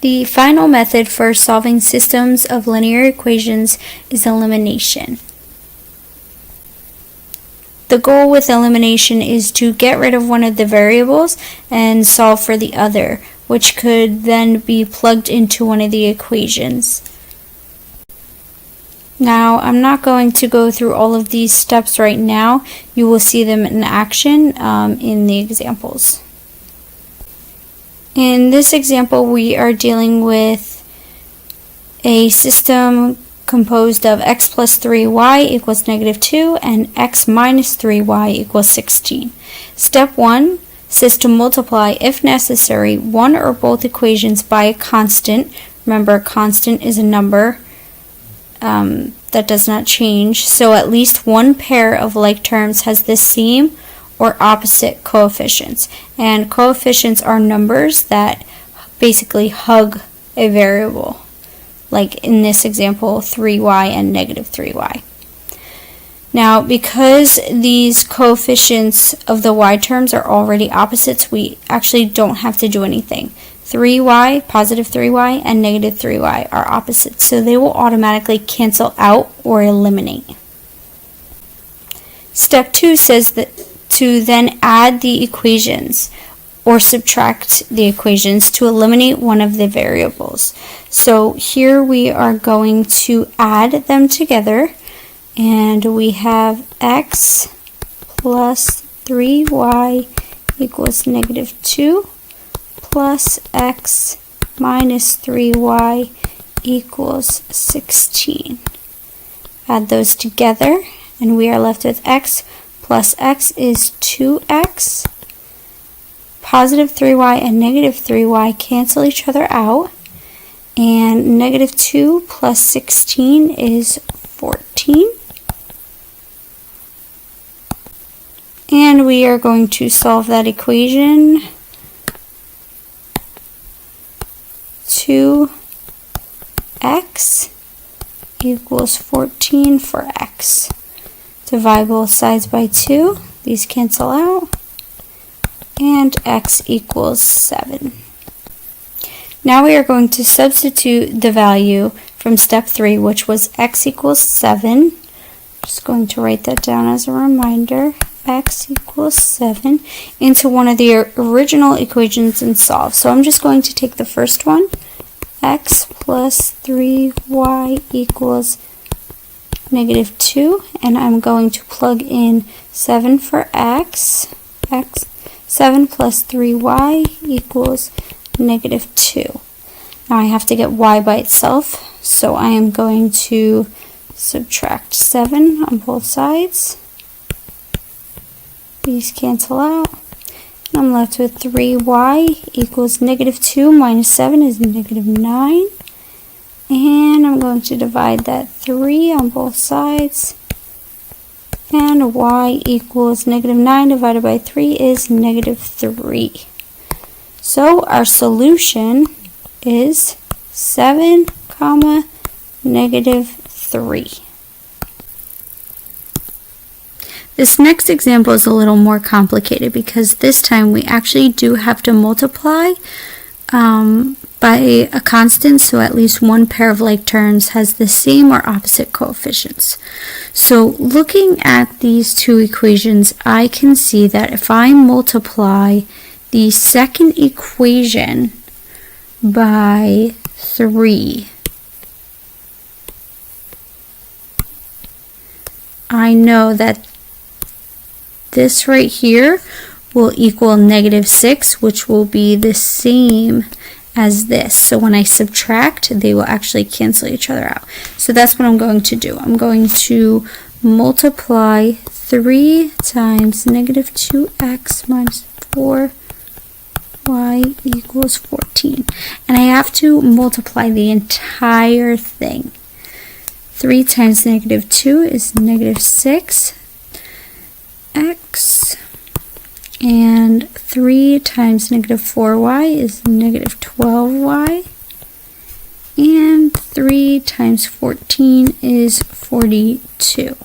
The final method for solving systems of linear equations is elimination. The goal with elimination is to get rid of one of the variables and solve for the other, which could then be plugged into one of the equations. Now, I'm not going to go through all of these steps right now. You will see them in action in the examples. In this example, we are dealing with a system composed of x plus 3y equals negative 2 and x minus 3y equals 16. Step 1 says to multiply, if necessary, one or both equations by a constant. Remember, a constant is a number that does not change, so at least one pair of like terms has the same or opposite coefficients. And coefficients are numbers that basically hug a variable, like in this example 3y and negative 3y. Now, because these coefficients of the y terms are already opposites, we actually don't have to do anything. 3y, positive 3y, and negative 3y are opposites, so they will automatically cancel out or eliminate. Step 2 says that to then add the equations or subtract the equations to eliminate one of the variables. So here we are going to add them together, and we have x plus 3y equals negative 2 plus x minus 3y equals 16. Add those together, and we are left with x plus x is 2x. Positive 3y and negative 3y cancel each other out, and negative 2 plus 16 is 14. And we are going to solve that equation. 2x equals 14 for x. Divide both sides by 2. These cancel out. And x equals 7. Now we are going to substitute the value from step 3, which was x equals 7. Just going to write that down as a reminder. X equals 7 into one of the original equations and solve. So I'm just going to take the first one. X plus 3y equals negative 2, and I'm going to plug in 7 for x. 7 plus 3y equals negative 2. Now I have to get y by itself, so I am going to subtract 7 on both sides. These cancel out. I'm left with 3y equals negative 2 minus 7 is negative 9. And I'm going to divide that 3 on both sides. And y equals negative 9 divided by 3 is negative 3. So our solution is 7, negative 3. This next example is a little more complicated because this time we actually do have to multiply by a constant, so at least one pair of like terms has the same or opposite coefficients. So looking at these two equations, I can see that if I multiply the second equation by 3, I know that this right here will equal negative 6, which will be the same as this. So when I subtract, they will actually cancel each other out. So that's what I'm going to do. I'm going to multiply 3 times negative 2x minus 4y equals 14. And I have to multiply the entire thing. 3 times negative 2 is negative 6x, and 3 times negative 4y is negative 12y, and 3 times 14 is 42.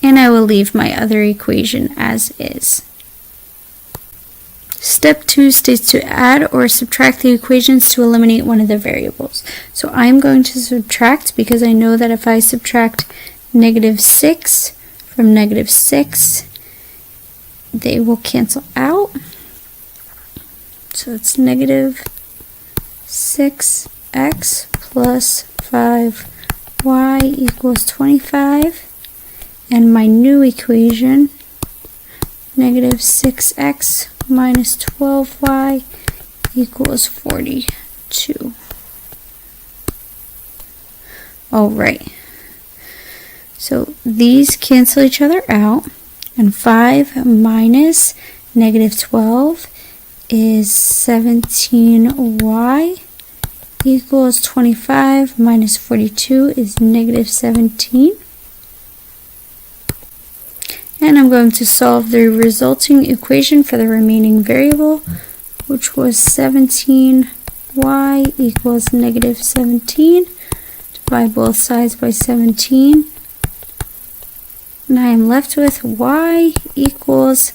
And I will leave my other equation as is. Step 2 states to add or subtract the equations to eliminate one of the variables. So I'm going to subtract because I know that if I subtract negative 6 from negative 6, they will cancel out. So it's negative 6x plus 5y equals 25. And my new equation, negative 6x minus 12y equals 42. All right. So these cancel each other out, and 5 minus negative 12 is 17y equals 25 minus 42 is negative 17. And I'm going to solve the resulting equation for the remaining variable, which was 17y equals negative 17. Divide both sides by 17. And I am left with y equals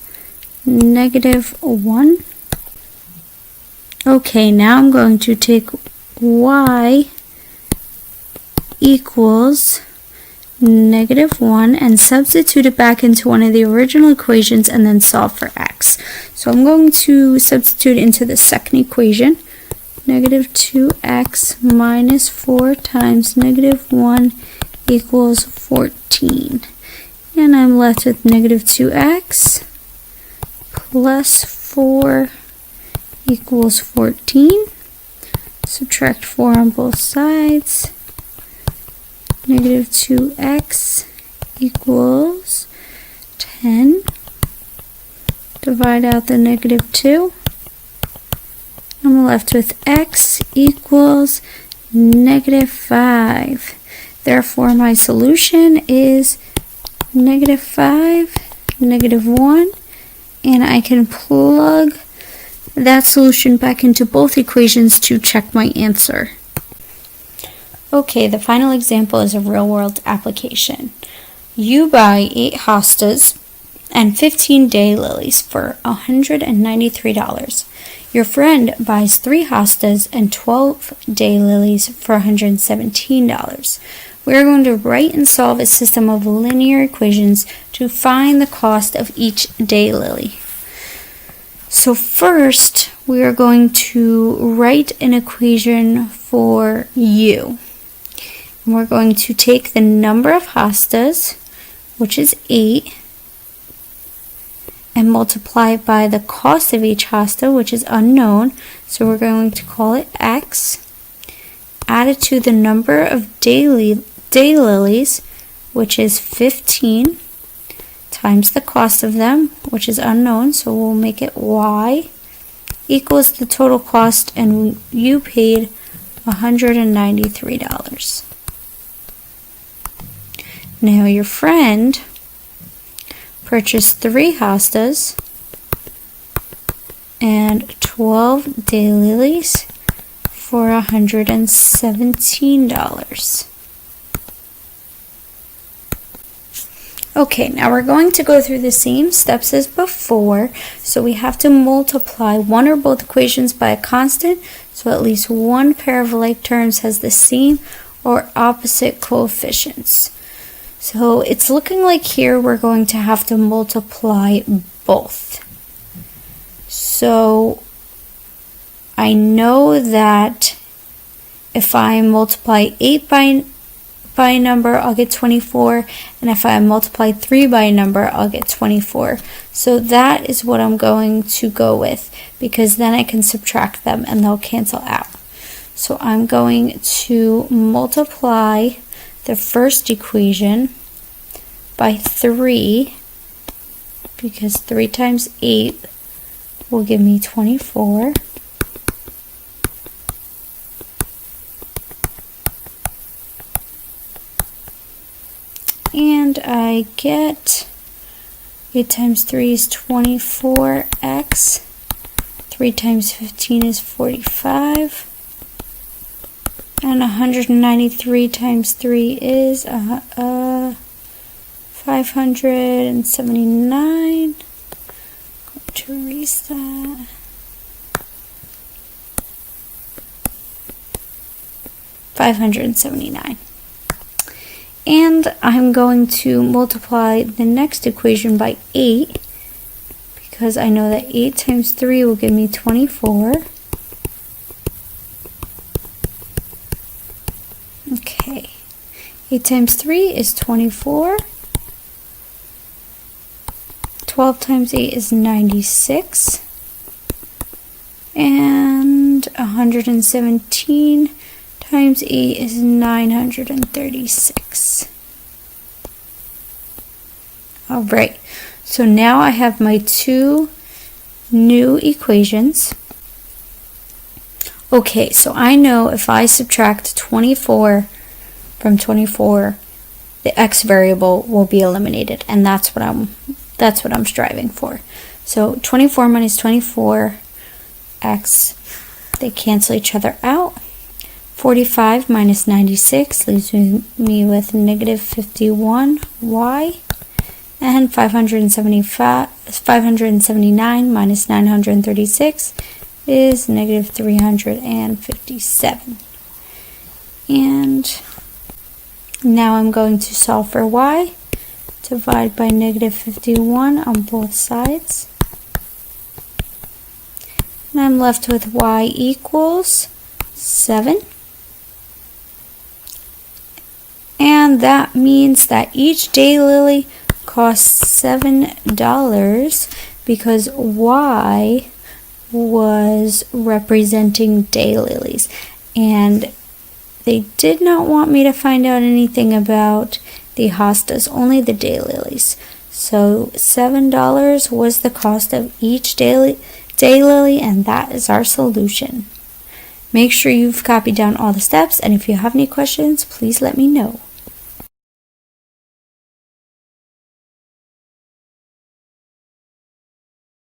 negative 1. Okay, now I'm going to take y equals negative 1 and substitute it back into one of the original equations and then solve for x. So I'm going to substitute into the second equation. Negative 2x minus 4 times negative 1 equals 14. And I'm left with negative 2x plus 4 equals 14. Subtract 4 on both sides. Negative 2x equals 10. Divide out the negative 2. I'm left with x equals negative 5. Therefore, my solution is negative 5, negative 1, and I can plug that solution back into both equations to check my answer. Okay, the final example is a real-world application. You buy 8 hostas and 15 daylilies for $193. Your friend buys 3 hostas and 12 daylilies for $117. We are going to write and solve a system of linear equations to find the cost of each daylily. So first, we are going to write an equation for U. And we're going to take the number of hostas, which is 8, and multiply it by the cost of each hosta, which is unknown, so we're going to call it x. Add it to the number of daylilies, which is 15, times the cost of them, which is unknown, so we'll make it y, equals the total cost, and you paid $193. Now your friend purchased 3 hostas and 12 daylilies for $117. Okay, now we're going to go through the same steps as before, so we have to multiply one or both equations by a constant, so at least one pair of like terms has the same or opposite coefficients. So it's looking like here we're going to have to multiply both. So I know that if I multiply 8 by a number, I'll get 24, and if I multiply 3 by a number, I'll get 24. So that is what I'm going to go with, because then I can subtract them and they'll cancel out. So I'm going to multiply the first equation by 3, because 3 times 8 will give me 24. And I get 8 times 3 is 24x. 3 times 15 is 45. And 193 times 3 is 579. Going to erase that. 579. And I'm going to multiply the next equation by 8, because I know that 8 times 3 will give me 24. Okay, 8 times 3 is 24. 12 times 8 is 96. And 117 times 8 is 936. All right, so now I have my two new equations. Okay, so I know if I subtract 24 from 24, the x variable will be eliminated, and that's what I'm striving for. So 24 minus 24, x, they cancel each other out. 45 minus 96 leaves me with negative 51y, and 579 minus 936 is negative 357. And now I'm going to solve for y. Divide by negative 51 on both sides. And I'm left with y equals 7. And that means that each daylily costs $7 because y was representing daylilies. And they did not want me to find out anything about the hostas, only the daylilies. So $7 was the cost of each daylily, and that is our solution. Make sure you've copied down all the steps, and if you have any questions, please let me know.